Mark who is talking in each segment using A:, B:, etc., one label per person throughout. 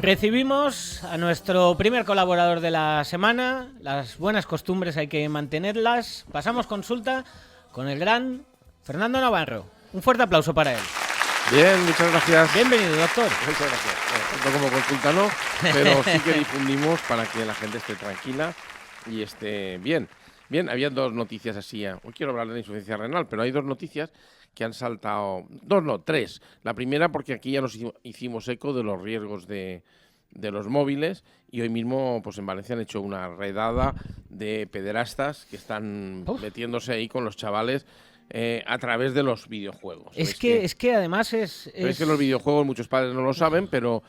A: Recibimos a nuestro primer colaborador de la semana. Las buenas costumbres hay que mantenerlas. Pasamos consulta con el gran Fernando Navarro. Un fuerte aplauso para él.
B: Bien, muchas gracias.
A: Bienvenido, doctor.
B: Muchas gracias. Tanto como consulta no, pero sí que difundimos para que la gente esté tranquila y esté bien. Bien, había dos noticias así. Hoy quiero hablar de la insuficiencia renal, pero hay dos noticias que han saltado. Tres. La primera porque aquí ya nos hicimos eco de los riesgos de los móviles y hoy mismo pues en Valencia han hecho una redada de pederastas que están metiéndose ahí con los chavales a través de los videojuegos.
A: Es que además es
B: que los videojuegos muchos padres no lo saben, pero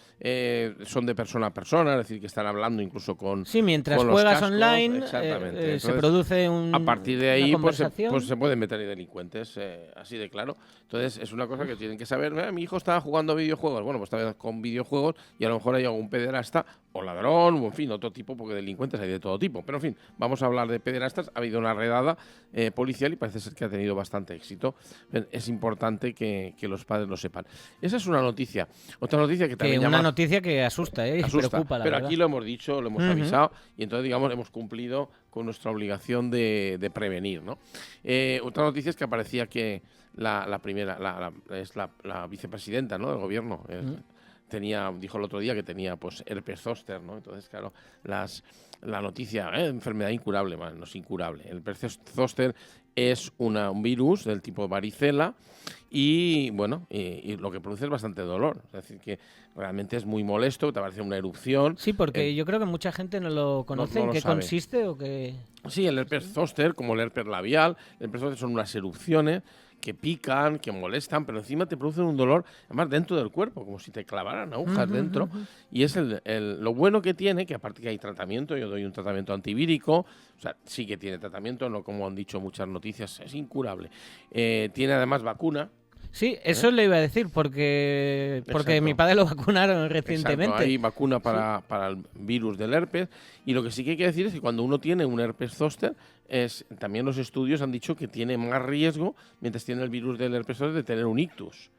B: son de persona a persona, es decir, que están hablando incluso con
A: sí, mientras
B: con
A: juegas
B: los cascos,
A: online
B: Entonces,
A: se produce
B: a partir de ahí pues se pueden meter delincuentes, así de claro. Entonces es una cosa que tienen que saber. Mi hijo estaba jugando a videojuegos, bueno, pues estaba con videojuegos y a lo mejor hay algún pederasta o ladrón, o en fin, otro tipo, porque delincuentes hay de todo tipo. Pero en fin, vamos a hablar de pederastas. Ha habido una redada policial y parece ser que ha tenido bastante éxito. Es importante que los padres lo sepan. Esa es una noticia. Otra noticia que también
A: una noticia que asusta, preocupa, la
B: pero
A: verdad.
B: Aquí lo hemos dicho, lo hemos avisado y entonces, digamos, hemos cumplido con nuestra obligación de prevenir, ¿no? Otra noticia es que aparecía que la vicepresidenta, ¿no?, del gobierno dijo el otro día que tenía pues herpes zóster, ¿no? Entonces, claro, la noticia, enfermedad incurable, no es incurable. El herpes zóster es un virus del tipo varicela y, bueno, y lo que produce es bastante dolor. Es decir, que realmente es muy molesto, te parece una erupción.
A: Sí, porque yo creo que mucha gente no lo conoce. ¿En qué consiste o qué?
B: Sí, el herpes zóster, como el herpes labial, el herpes zóster son unas erupciones que pican, que molestan, pero encima te producen un dolor, además dentro del cuerpo, como si te clavaran agujas dentro. Y es lo bueno que tiene, que aparte que hay tratamiento, yo doy un tratamiento antivírico, o sea, sí que tiene tratamiento, no como han dicho muchas noticias, es incurable. Tiene además vacuna.
A: Sí, eso le iba a decir, porque mi padre lo vacunaron recientemente.
B: Exacto, hay vacuna para el virus del herpes, y lo que sí que hay que decir es que cuando uno tiene un herpes zóster, también los estudios han dicho que tiene más riesgo, mientras tiene el virus del herpes zóster, de tener un ictus.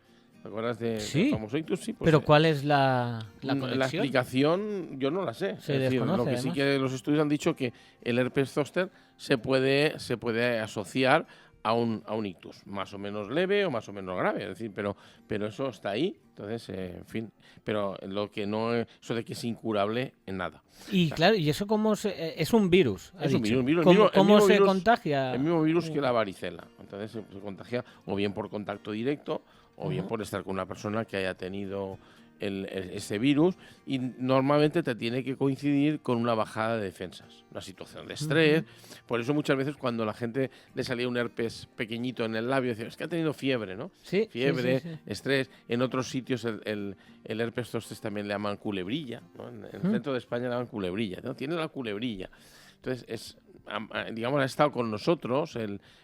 B: ¿Te acuerdas del famoso ictus? Sí, pues,
A: pero ¿cuál es la conexión?
B: La explicación yo no la sé.
A: Se desconoce,
B: lo que
A: además.
B: sí que los estudios han dicho que el herpes zóster se puede asociar a un ictus, más o menos leve o más o menos grave, es decir, pero eso está ahí, entonces, en fin, pero lo que no, eso de que es incurable en nada.
A: Y claro, ¿y eso cómo es un virus?
B: Es un virus.
A: ¿Cómo se contagia?
B: El mismo virus que la varicela, entonces se contagia o bien por contacto directo o bien por estar con una persona que haya tenido ese virus, y normalmente te tiene que coincidir con una bajada de defensas, una situación de estrés. Por eso muchas veces cuando a la gente le salía un herpes pequeñito en el labio, decía, es que ha tenido fiebre, ¿no?
A: Sí,
B: fiebre,
A: sí.
B: estrés. En otros sitios el herpes zóster también le llaman culebrilla, ¿no? En el centro de España le llaman culebrilla, ¿no? Tiene la culebrilla. Entonces, digamos, ha estado con nosotros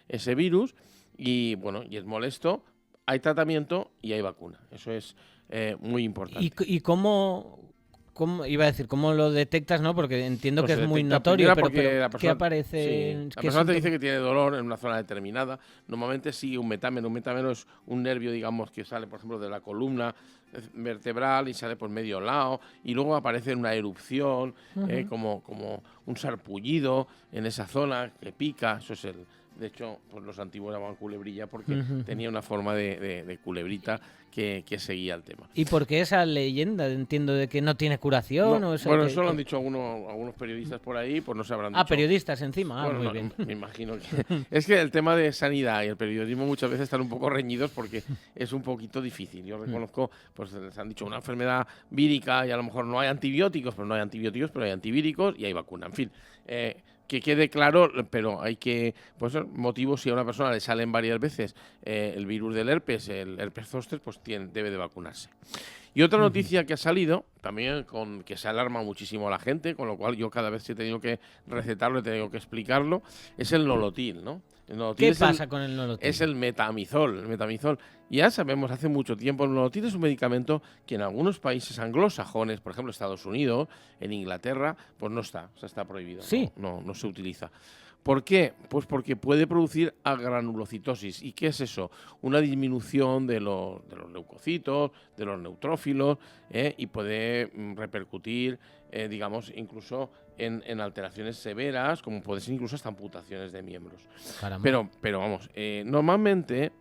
B: ese virus y, bueno, y es molesto. Hay tratamiento y hay vacuna. Eso es muy importante.
A: ¿Y cómo iba a decir, cómo lo detectas, no? Porque entiendo que es muy notorio, pero ¿qué aparece?
B: Sí, la persona te dice que tiene dolor en una zona determinada. Normalmente sigue un metámeno. Un metámeno es un nervio, digamos, que sale, por ejemplo, de la columna vertebral y sale por medio lado, y luego aparece una erupción, como un sarpullido en esa zona que pica. Eso es de hecho, pues los antiguos llamaban culebrilla porque tenía una forma de culebrita que seguía el tema.
A: ¿Y por qué esa leyenda? Entiendo de que no tiene curación.
B: No,
A: o eso
B: bueno, eso lo han dicho algunos periodistas por ahí, pues no se habrán dicho.
A: Periodistas encima.
B: Bueno,
A: muy bien.
B: Me imagino que... Es que el tema de sanidad y el periodismo muchas veces están un poco reñidos porque es un poquito difícil. Yo reconozco, pues les han dicho una enfermedad vírica y a lo mejor no hay antibióticos, pero hay antivíricos y hay vacuna. En fin, que quede claro, pero hay que, pues, motivos, si a una persona le salen varias veces el virus del herpes, el herpes zóster, pues debe de vacunarse. Y otra noticia que ha salido, también que se alarma muchísimo a la gente, con lo cual yo cada vez que he tenido que recetarlo, he tenido que explicarlo, es el nolotil, ¿no?
A: ¿Qué pasa con el nolotil?
B: Es el metamizol. Ya sabemos hace mucho tiempo, el nolotil es un medicamento que en algunos países anglosajones, por ejemplo Estados Unidos, en Inglaterra, pues no está, o sea, está prohibido.
A: Sí.
B: No se utiliza. ¿Por qué? Pues porque puede producir agranulocitosis. ¿Y qué es eso? Una disminución de los leucocitos, de los neutrófilos, y puede repercutir, digamos, incluso en alteraciones severas, como puede ser incluso hasta amputaciones de miembros.
A: Caramba.
B: Pero vamos, normalmente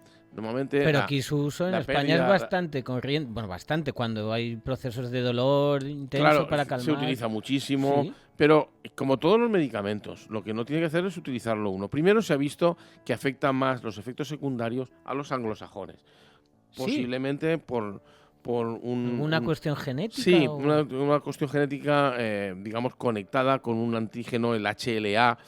A: Pero aquí su uso en España es
B: pérdida,
A: bastante corriente, bueno, bastante, cuando hay procesos de dolor intenso
B: claro,
A: para calmar.
B: se utiliza muchísimo,
A: Sí.
B: pero como todos los medicamentos, lo que no tiene que hacer es utilizarlo uno. Primero se ha visto que afecta más los efectos secundarios a los anglosajones,
A: Sí.
B: posiblemente por
A: ¿Alguna cuestión genética?
B: Sí,
A: o...?
B: una cuestión genética, digamos, conectada con un antígeno, el HLA,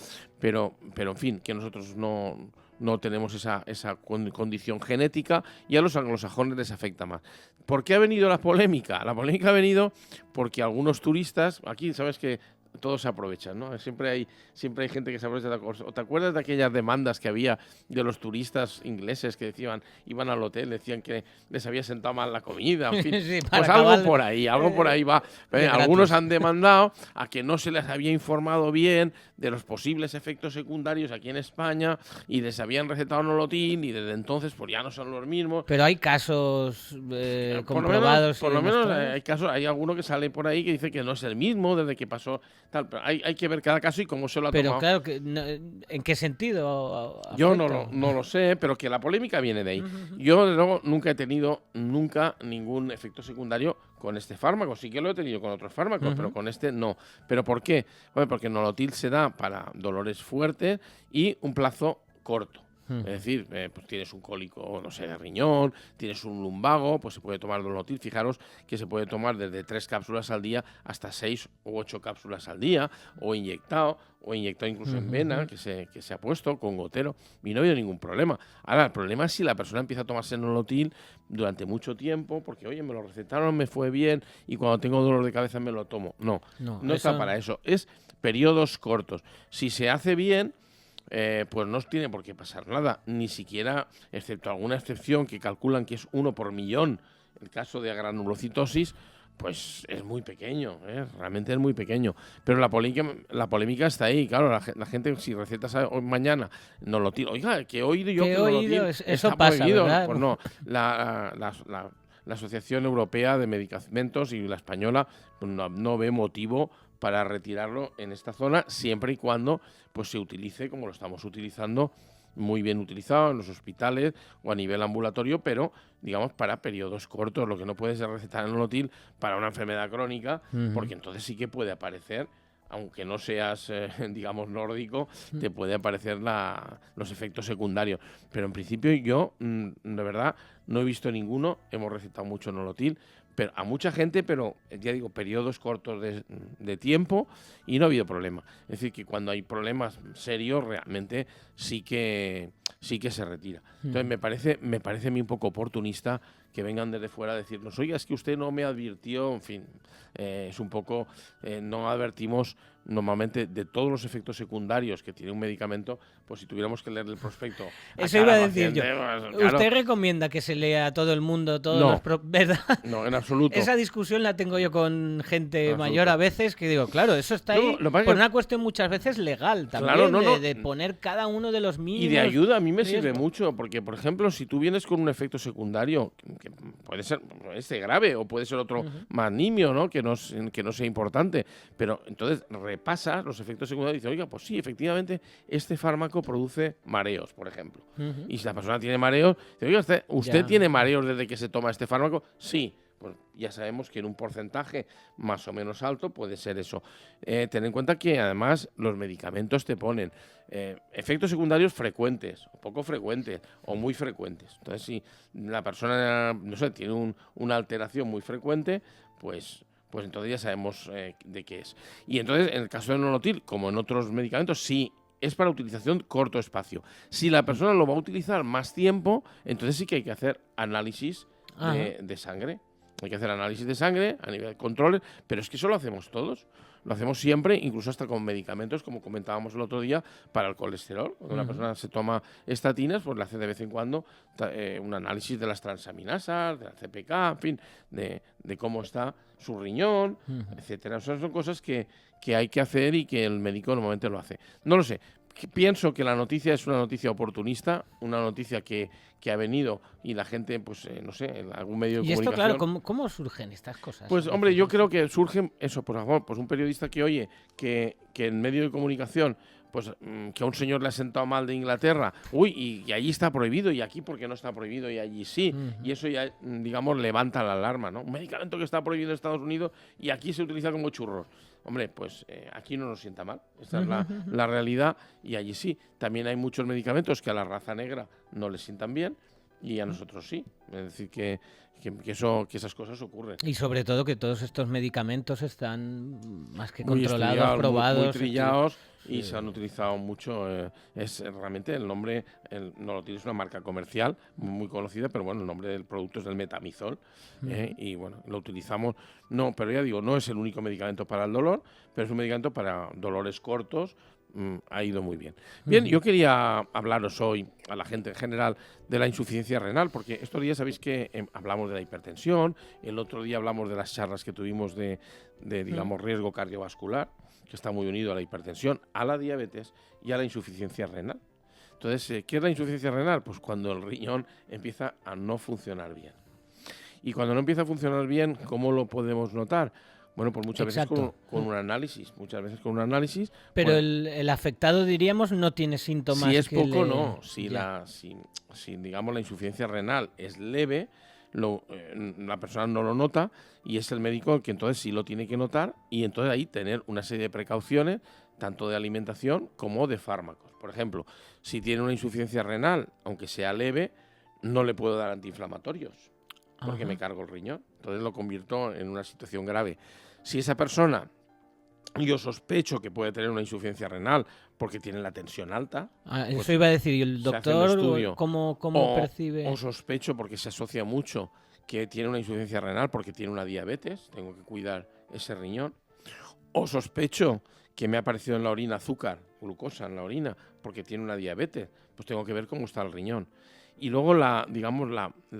B: pero en fin, que nosotros no tenemos esa condición genética y a los anglosajones les afecta más. ¿Por qué ha venido la polémica? La polémica ha venido porque algunos turistas, aquí sabes que todos se aprovechan, ¿no? Siempre hay gente que se aprovecha de la cosa. ¿Te acuerdas de aquellas demandas que había de los turistas ingleses que decían, iban al hotel, decían que les había sentado mal la comida, en fin?
A: Sí,
B: Pues algo por ahí va. Algunos han demandado a que no se les había informado bien de los posibles efectos secundarios aquí en España y les habían recetado Nolotil y desde entonces pues ya no son los mismos.
A: Pero hay casos comprobados.
B: Por lo menos hay casos, hay alguno que sale por ahí que dice que no es el mismo desde que pasó tal, pero hay que ver cada caso y cómo se lo ha tomado.
A: Pero claro, ¿en qué sentido afecta?
B: Yo no lo sé, pero que la polémica viene de ahí. Yo, de luego, nunca he tenido ningún efecto secundario con este fármaco. Sí que lo he tenido con otros fármacos, pero con este no. ¿Pero por qué? Bueno, porque Nolotil se da para dolores fuertes y un plazo corto. Es decir, pues tienes un cólico, no sé, de riñón, tienes un lumbago, pues se puede tomar Nolotil. Fijaros que se puede tomar desde 3 cápsulas al día hasta 6 u 8 cápsulas al día, o inyectado incluso en vena, que se ha puesto con gotero, y no ha habido ningún problema. Ahora, el problema es si la persona empieza a tomarse Nolotil durante mucho tiempo, porque, oye, me lo recetaron, me fue bien, y cuando tengo dolor de cabeza me lo tomo. No está para eso. Es periodos cortos. Si se hace bien, pues no tiene por qué pasar nada, ni siquiera, excepto alguna excepción que calculan que es 1 por millón, el caso de agranulocitosis, pues es muy pequeño, realmente es muy pequeño. Pero la polémica está ahí, claro, la gente si recetas mañana Nolotil, oiga, que he oído yo que Nolotil
A: eso
B: está
A: pasa,
B: prohibido.
A: ¿verdad?
B: Pues no, la Asociación Europea de Medicamentos y la española pues no ve motivo para retirarlo en esta zona, siempre y cuando pues se utilice como lo estamos utilizando, muy bien utilizado en los hospitales o a nivel ambulatorio, pero digamos para periodos cortos. Lo que no puede ser recetar el Nolotil para una enfermedad crónica, porque entonces sí que puede aparecer, aunque no seas, digamos, nórdico, te puede aparecer los efectos secundarios. Pero en principio yo, de verdad, no he visto ninguno. Hemos recetado mucho Nolotil, pero a mucha gente, pero ya digo, periodos cortos de tiempo y no ha habido problema. Es decir, que cuando hay problemas serios, realmente sí que se retira. Entonces me parece a mí un poco oportunista que vengan desde fuera a decirnos, oiga, es que usted no me advirtió, en fin, es un poco, no advertimos normalmente de todos los efectos secundarios que tiene un medicamento, pues si tuviéramos que leer el prospecto.
A: Eso iba a decir
B: paciente,
A: yo.
B: pues, claro.
A: ¿Usted recomienda que se lea a todo el mundo ¿verdad?
B: No, en absoluto.
A: Esa discusión la tengo yo con gente mayor a veces, que digo, claro, eso está ahí por una cuestión muchas veces legal también,
B: claro,
A: de poner cada uno de los mínimos.
B: Y de ayuda a mí me sirve mucho, porque, por ejemplo, si tú vienes con un efecto secundario, que puede ser grave o puede ser otro más nimio, ¿no? Que no sea importante, pero entonces repasas los efectos secundarios y dices, oiga, pues sí, efectivamente, este fármaco produce mareos, por ejemplo. Y si la persona tiene mareos, dice, oiga, ¿usted tiene mareos desde que se toma este fármaco? Sí. Pues ya sabemos que en un porcentaje más o menos alto puede ser eso. Ten en cuenta que además los medicamentos te ponen efectos secundarios frecuentes, o poco frecuentes, o muy frecuentes. Entonces, si la persona, no sé, tiene una alteración muy frecuente, pues entonces ya sabemos de qué es. Y entonces, en el caso del Nolotil, como en otros medicamentos, sí es para utilización corto espacio. Si la persona lo va a utilizar más tiempo, entonces sí que hay que hacer análisis de sangre. Hay que hacer análisis de sangre a nivel de controles, pero es que eso lo hacemos todos. Lo hacemos siempre, incluso hasta con medicamentos, como comentábamos el otro día, para el colesterol. Cuando una persona se toma estatinas, pues le hace de vez en cuando un análisis de las transaminasas, de la CPK, en fin, de cómo está su riñón, etcétera. Esas son cosas que hay que hacer y que el médico normalmente lo hace. No lo sé. pienso que la noticia es una noticia oportunista, una noticia que ha venido y la gente, pues no sé, en algún medio de
A: Y esto,
B: comunicación...
A: claro, ¿cómo surgen estas cosas?
B: Pues hombre, yo creo que surgen eso, por favor, pues un periodista que oye que en medio de comunicación, pues que a un señor le ha sentado mal de Inglaterra, y allí está prohibido, y aquí porque no está prohibido, y allí sí, y eso ya, digamos, levanta la alarma, ¿no? Un medicamento que está prohibido en Estados Unidos y aquí se utiliza como churros. Hombre, pues aquí no nos sienta mal, esa es la realidad, y allí sí. También hay muchos medicamentos que a la raza negra no les sientan bien y a nosotros sí. Es decir, que esas cosas ocurren.
A: Y sobre todo que todos estos medicamentos están más que
B: Muy
A: controlados,
B: estudiados,
A: probados.
B: muy trillados y
A: sí.
B: se han utilizado mucho. Es realmente el nombre, no lo tienes, una marca comercial muy conocida, pero bueno, el nombre del producto es el metamizol. Y bueno, lo utilizamos. No, pero ya digo, no es el único medicamento para el dolor, pero es un medicamento para dolores cortos. Ha ido muy bien. Bien, yo quería hablaros hoy a la gente en general de la insuficiencia renal, porque estos días sabéis que hablamos de la hipertensión, el otro día hablamos de las charlas que tuvimos de digamos, riesgo cardiovascular, que está muy unido a la hipertensión, a la diabetes y a la insuficiencia renal. Entonces, ¿qué es la insuficiencia renal? Pues cuando el riñón empieza a no funcionar bien. Y cuando no empieza a funcionar bien, ¿cómo lo podemos notar? Bueno, pues muchas veces con un análisis,
A: Pero
B: pues,
A: el afectado, diríamos, no tiene síntomas.
B: Si es
A: que
B: poco,
A: le...
B: no. Si digamos, la insuficiencia renal es leve, la persona no lo nota y es el médico el que entonces sí lo tiene que notar y entonces ahí tener una serie de precauciones, tanto de alimentación como de fármacos. Por ejemplo, si tiene una insuficiencia renal, aunque sea leve, no le puedo dar antiinflamatorios porque me cargo el riñón. Entonces lo convierto en una situación grave. Si esa persona, yo sospecho que puede tener una insuficiencia renal porque tiene la tensión alta.
A: Eso
B: pues
A: iba a decir, ¿y el doctor cómo
B: o
A: percibe?
B: O sospecho porque se asocia mucho que tiene una insuficiencia renal porque tiene una diabetes, tengo que cuidar ese riñón. O sospecho que me ha aparecido en la orina azúcar, glucosa en la orina, porque tiene una diabetes, pues tengo que ver cómo está el riñón. Y luego la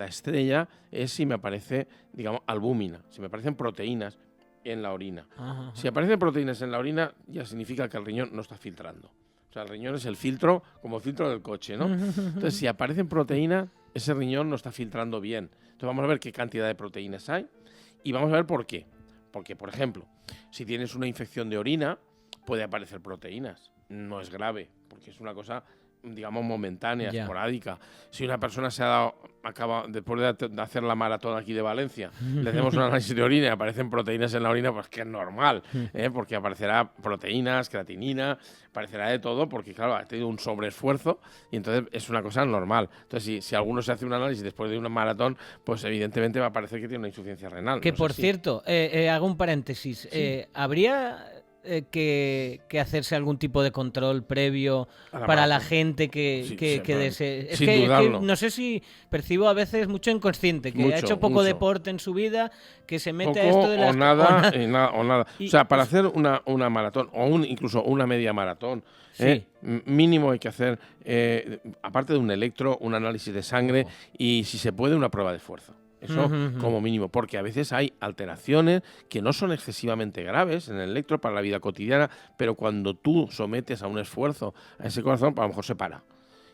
B: estrella es si me aparece, digamos, albúmina, si me aparecen proteínas en la orina. Si aparecen proteínas en la orina, ya significa que el riñón no está filtrando. O sea, el riñón es el filtro, como el filtro del coche, ¿no? Entonces, si aparecen proteínas, ese riñón no está filtrando bien. Entonces, vamos a ver qué cantidad de proteínas hay y vamos a ver por qué. Porque, por ejemplo, si tienes una infección de orina, puede aparecer proteínas. No es grave, porque es una cosa, digamos, momentánea, esporádica. Si una persona acaba después de hacer la maratón aquí de Valencia, le hacemos un análisis de orina y aparecen proteínas en la orina, pues que es normal, porque aparecerá proteínas, creatinina, aparecerá de todo, porque claro, ha tenido un sobreesfuerzo y entonces es una cosa normal. Entonces, si alguno se hace un análisis después de una maratón, pues evidentemente va a parecer que tiene una insuficiencia renal.
A: Que por cierto, hago un paréntesis,
B: Sí.
A: ¿habría que hacerse algún tipo de control previo para la gente que desee? Es que no sé si percibo a veces mucho inconsciente, que ha hecho poco deporte en su vida, que se mete a esto de las...
B: O nada. O sea, para hacer una maratón o incluso una media maratón, mínimo hay que hacer, aparte de un electro, un análisis de sangre y, si se puede, una prueba de esfuerzo. Eso como mínimo, porque a veces hay alteraciones que no son excesivamente graves en el electro para la vida cotidiana, pero cuando tú sometes a un esfuerzo a ese corazón, a lo mejor se para.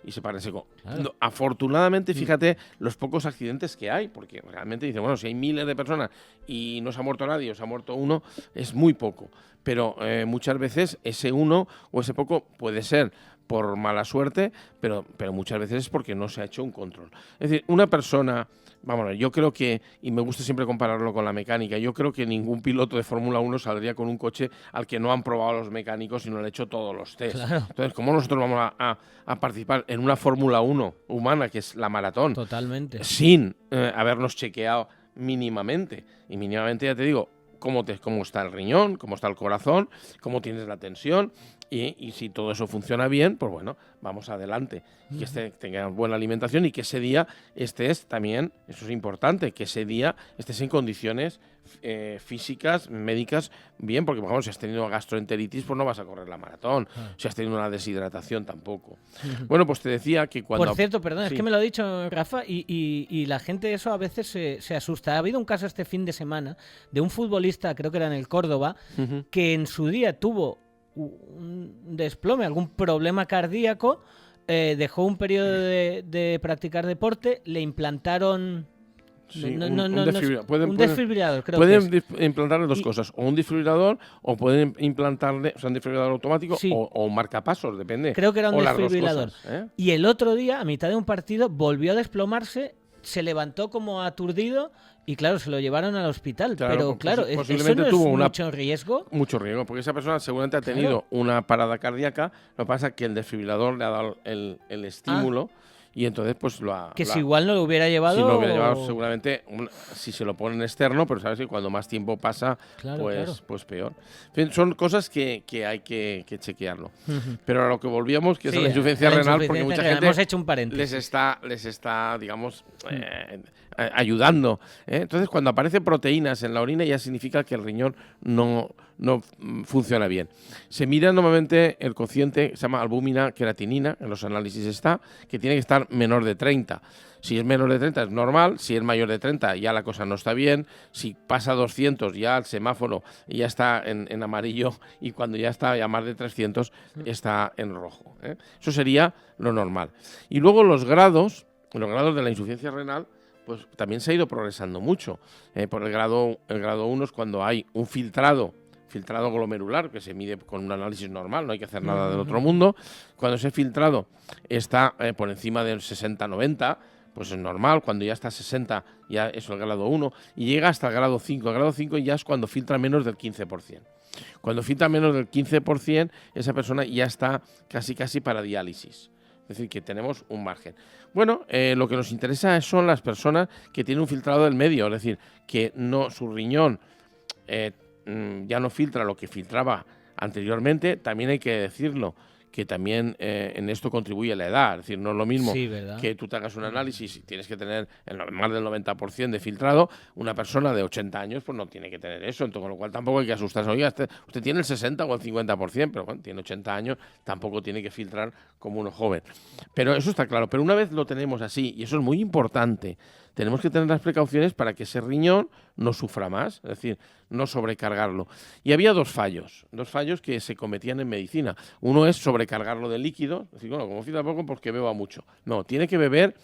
B: Y se para en seco. Claro. Afortunadamente, fíjate los pocos accidentes que hay, porque realmente dicen, bueno, si hay miles de personas y no se ha muerto nadie o se ha muerto uno, es muy poco. Pero muchas veces ese uno o ese poco puede ser por mala suerte, pero muchas veces es porque no se ha hecho un control. Es decir, una persona, vamos, yo creo que, y me gusta siempre compararlo con la mecánica, yo creo que ningún piloto de Fórmula 1 saldría con un coche al que no han probado los mecánicos y no le han hecho todos los test.
A: Claro.
B: Entonces, ¿cómo nosotros vamos a participar en una Fórmula 1 humana, que es la maratón?
A: Totalmente.
B: Sin habernos chequeado mínimamente. Y mínimamente, ya te digo, cómo está el riñón, cómo está el corazón, cómo tienes la tensión, y si todo eso funciona bien, pues bueno, vamos adelante. Y que tenga buena alimentación y que ese día estés también, eso es importante, que ese día estés en condiciones físicas, médicas, bien, porque por ejemplo, si has tenido gastroenteritis, pues no vas a correr la maratón. Si has tenido una deshidratación, tampoco. Bueno, pues te decía que cuando...
A: Por cierto, perdón, es que me lo ha dicho Rafa, y la gente eso a veces se asusta. Ha habido un caso este fin de semana de un futbolista, creo que era en el Córdoba, que en su día tuvo un desplome, algún problema cardíaco, dejó un periodo de practicar deporte, le implantaron... un desfibrilador, creo
B: pueden implantarle dos cosas, o un desfibrilador, o pueden implantarle, o sea, un desfibrilador automático, o un marcapasos, depende.
A: Creo que era un desfibrilador. Y el otro día, a mitad de un partido, volvió a desplomarse, se levantó como aturdido y claro, se lo llevaron al hospital. Pero claro, posiblemente ¿eso no tuvo mucho riesgo?
B: Mucho riesgo, porque esa persona seguramente ha tenido una parada cardíaca. Lo que pasa es que el desfibrilador le ha dado el estímulo. Y entonces, pues
A: si igual no lo hubiera llevado.
B: Si no lo hubiera llevado, seguramente, si se lo ponen externo, pero sabes que cuando más tiempo pasa, pues peor. En fin, son cosas que hay que chequearlo. Pero a lo que volvíamos, que es la insuficiencia renal, porque mucha gente
A: hemos hecho un paréntesis.
B: les está, digamos, ayudando. Entonces, cuando aparecen proteínas en la orina, ya significa que el riñón no funciona bien. Se mira normalmente el cociente, se llama albúmina creatinina, en los análisis está, que tiene que estar menor de 30. Si es menor de 30 es normal, si es mayor de 30 ya la cosa no está bien, si pasa 200 ya el semáforo ya está en amarillo y cuando ya está ya más de 300 está en rojo. Eso sería lo normal. Y luego los grados de la insuficiencia renal, pues también se ha ido progresando mucho. Por el grado 1 es cuando hay un filtrado glomerular, que se mide con un análisis normal, no hay que hacer nada del otro mundo. Cuando ese filtrado está por encima del 60-90, pues es normal. Cuando ya está a 60, ya es el grado 1, y llega hasta el grado 5. El grado 5 ya es cuando filtra menos del 15%. Cuando filtra menos del 15%, esa persona ya está casi para diálisis. Es decir, que tenemos un margen. Bueno, lo que nos interesa son las personas que tienen un filtrado del medio, es decir, que su riñón ya no filtra lo que filtraba anteriormente. También hay que decirlo, que también en esto contribuye la edad. Es decir, no es lo mismo que tú te hagas un análisis y tienes que tener más del 90% de filtrado. Una persona de 80 años pues no tiene que tener eso, entonces, con lo cual tampoco hay que asustarse. Oiga, usted tiene el 60 o el 50%, pero bueno, tiene 80 años, tampoco tiene que filtrar como uno joven. Pero eso está claro. Pero una vez lo tenemos así, y eso es muy importante, tenemos que tener las precauciones para que ese riñón no sufra más, es decir, no sobrecargarlo. Y había dos fallos que se cometían en medicina. Uno es sobrecargarlo de líquido, es decir, bueno, como filtra poco porque beba mucho. No, tiene que beber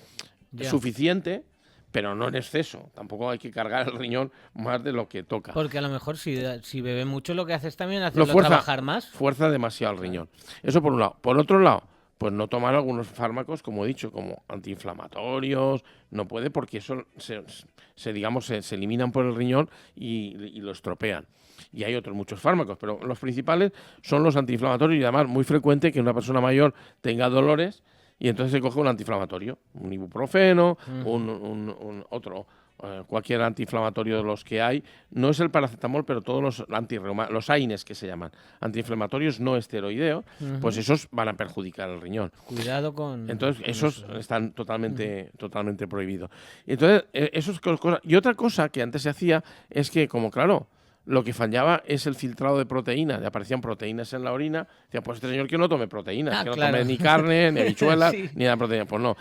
B: suficiente, pero no en exceso. Tampoco hay que cargar el riñón más de lo que toca.
A: Porque a lo mejor si bebe mucho, lo que haces también es hacerlo trabajar más.
B: Fuerza demasiado el riñón. Eso por un lado. Por otro lado, pues no tomar algunos fármacos, como he dicho, como antiinflamatorios. No puede, porque eso se eliminan por el riñón y lo estropean. Y hay otros muchos fármacos, pero los principales son los antiinflamatorios, y además muy frecuente que una persona mayor tenga dolores y entonces se coge un antiinflamatorio, un ibuprofeno, otro, cualquier antiinflamatorio de los que hay. No es el paracetamol, pero todos los AINES, que se llaman antiinflamatorios no esteroideos, pues esos van a perjudicar el riñón.
A: Cuidado con...
B: Entonces esos están totalmente prohibidos. Entonces eso es cosa. Y otra cosa que antes se hacía es que, como claro, lo que fallaba es el filtrado de proteínas. Le aparecían proteínas en la orina. Decía, pues este señor que no tome proteínas, que no tome ni carne, ni habichuelas, ni nada de proteínas. Pues no,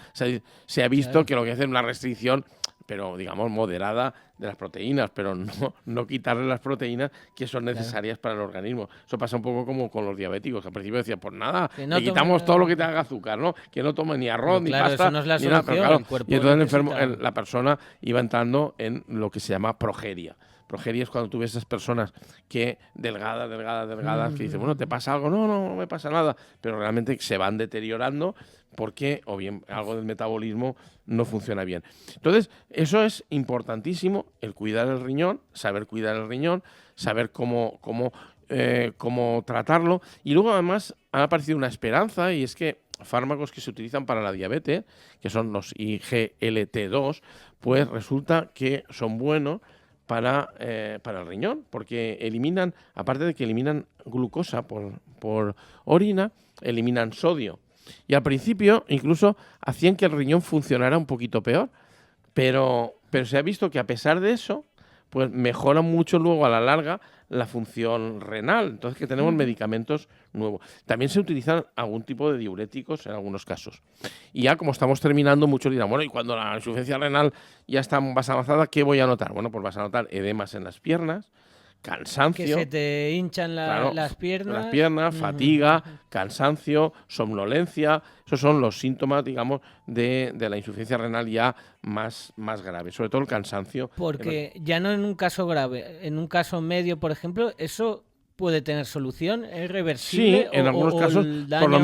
B: se ha visto que lo que hace es una restricción, pero digamos moderada, de las proteínas, pero no quitarle las proteínas que son necesarias para el organismo. Eso pasa un poco como con los diabéticos, que al principio decían, pues nada, le quitamos todo lo que te haga azúcar, ¿no? Que no tome ni arroz, ni pasta,
A: eso no es la
B: ni nada.
A: Pero
B: claro, y entonces la persona iba entrando en lo que se llama progeria. Progeria es cuando tú ves esas personas que delgadas, que dicen, bueno, ¿te pasa algo? No me pasa nada, pero realmente se van deteriorando porque o bien algo del metabolismo no funciona bien. Entonces, eso es importantísimo, el cuidar el riñón, saber cuidar el riñón, saber cómo tratarlo. Y luego, además, ha aparecido una esperanza, y es que fármacos que se utilizan para la diabetes, que son los IGLT2, pues resulta que son buenos para el riñón, porque eliminan, aparte de que eliminan glucosa por orina, eliminan sodio. Y al principio incluso hacían que el riñón funcionara un poquito peor, pero se ha visto que a pesar de eso, pues mejora mucho luego a la larga la función renal. Entonces que tenemos medicamentos nuevos. También se utilizan algún tipo de diuréticos en algunos casos. Y ya como estamos terminando, muchos dirán, bueno, y cuando la insuficiencia renal ya está más avanzada, ¿qué voy a notar? Bueno, pues vas a notar edemas en las piernas, cansancio.
A: Que se te hinchan las piernas.
B: Las piernas, fatiga, cansancio, somnolencia. Esos son los síntomas, digamos, de la insuficiencia renal ya más graves, sobre todo el cansancio.
A: Porque ya no en un caso grave, en un caso medio, por ejemplo, eso puede tener solución, es reversible.
B: Sí, en algunos casos, por lo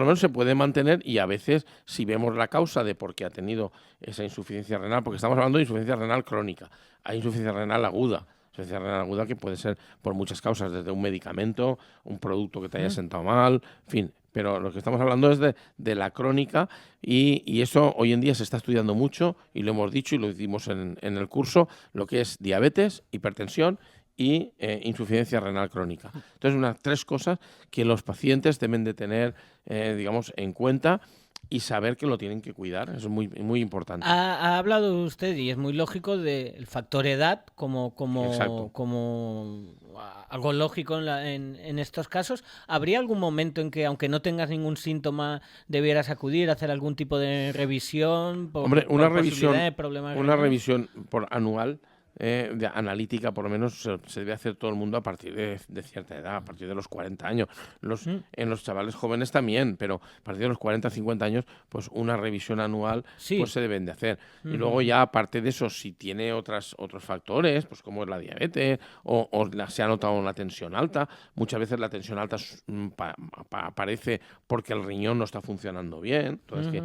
B: menos se puede mantener, y a veces, si vemos la causa de por qué ha tenido esa insuficiencia renal, porque estamos hablando de insuficiencia renal crónica, hay insuficiencia renal aguda. Insuficiencia renal aguda que puede ser por muchas causas, desde un medicamento, un producto que te haya sentado mal, en fin. Pero lo que estamos hablando es de la crónica, y eso hoy en día se está estudiando mucho, y lo hemos dicho y lo hicimos en el curso, lo que es diabetes, hipertensión y insuficiencia renal crónica. Entonces, unas 3 cosas que los pacientes deben de tener, digamos, en cuenta y saber que lo tienen que cuidar. Eso es muy, muy importante.
A: Ha hablado usted, y es muy lógico, del factor edad como algo lógico en estos casos. ¿Habría algún momento en que, aunque no tengas ningún síntoma, debieras acudir a hacer algún tipo de revisión?
B: Una revisión anual, de analítica, por lo menos se debe hacer todo el mundo a partir de cierta edad, a partir de los 40 años. En los chavales jóvenes también, pero a partir de los 40, 50 años, pues una revisión anual pues se deben de hacer. Y luego ya, aparte de eso, si tiene otros factores, pues como es la diabetes o se ha notado una tensión alta, muchas veces la tensión alta aparece porque el riñón no está funcionando bien, entonces que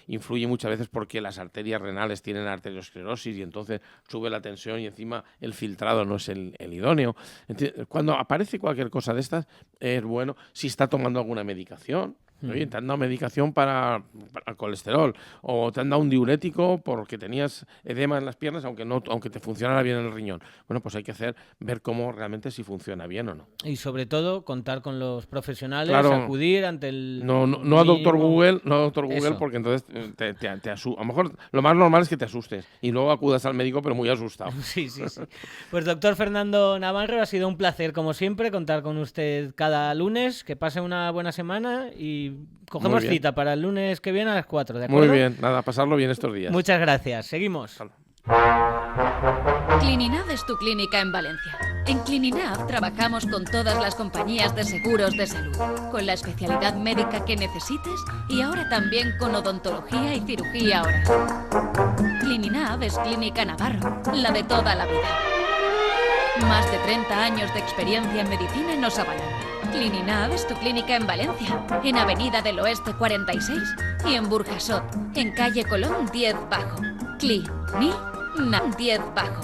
B: influye muchas veces porque las arterias renales tienen arteriosclerosis y entonces sube la tensión y encima el filtrado no es el idóneo. Entonces, cuando aparece cualquier cosa de estas, es bueno, si está tomando alguna medicación. Oye, te han dado medicación para el colesterol, o te han dado un diurético porque tenías edema en las piernas, aunque te funcionara bien el riñón. Bueno, pues hay que ver cómo realmente si funciona bien o no.
A: Y sobre todo contar con los profesionales, acudir ante el
B: no a Doctor Google, porque entonces te asusta. A lo mejor lo más normal es que te asustes y luego acudas al médico pero muy asustado.
A: Sí. Pues doctor Fernando Navarro, ha sido un placer como siempre contar con usted cada lunes. Que pase una buena semana y cogemos cita para el lunes que viene a las 4, ¿de acuerdo?
B: Muy bien, nada, pasarlo bien estos días.
A: Muchas gracias, seguimos.
C: Clininad es tu clínica en Valencia. En Clininad trabajamos con todas las compañías de seguros de salud, con la especialidad médica que necesites y ahora también con odontología y cirugía oral. Clininad es Clínica Navarro, la de toda la vida. Más de 30 años de experiencia en medicina nos avalan. Clininad es tu clínica en Valencia, en Avenida del Oeste 46 y en Burjasot, en calle Colón 10 Bajo. Clininad 10 Bajo.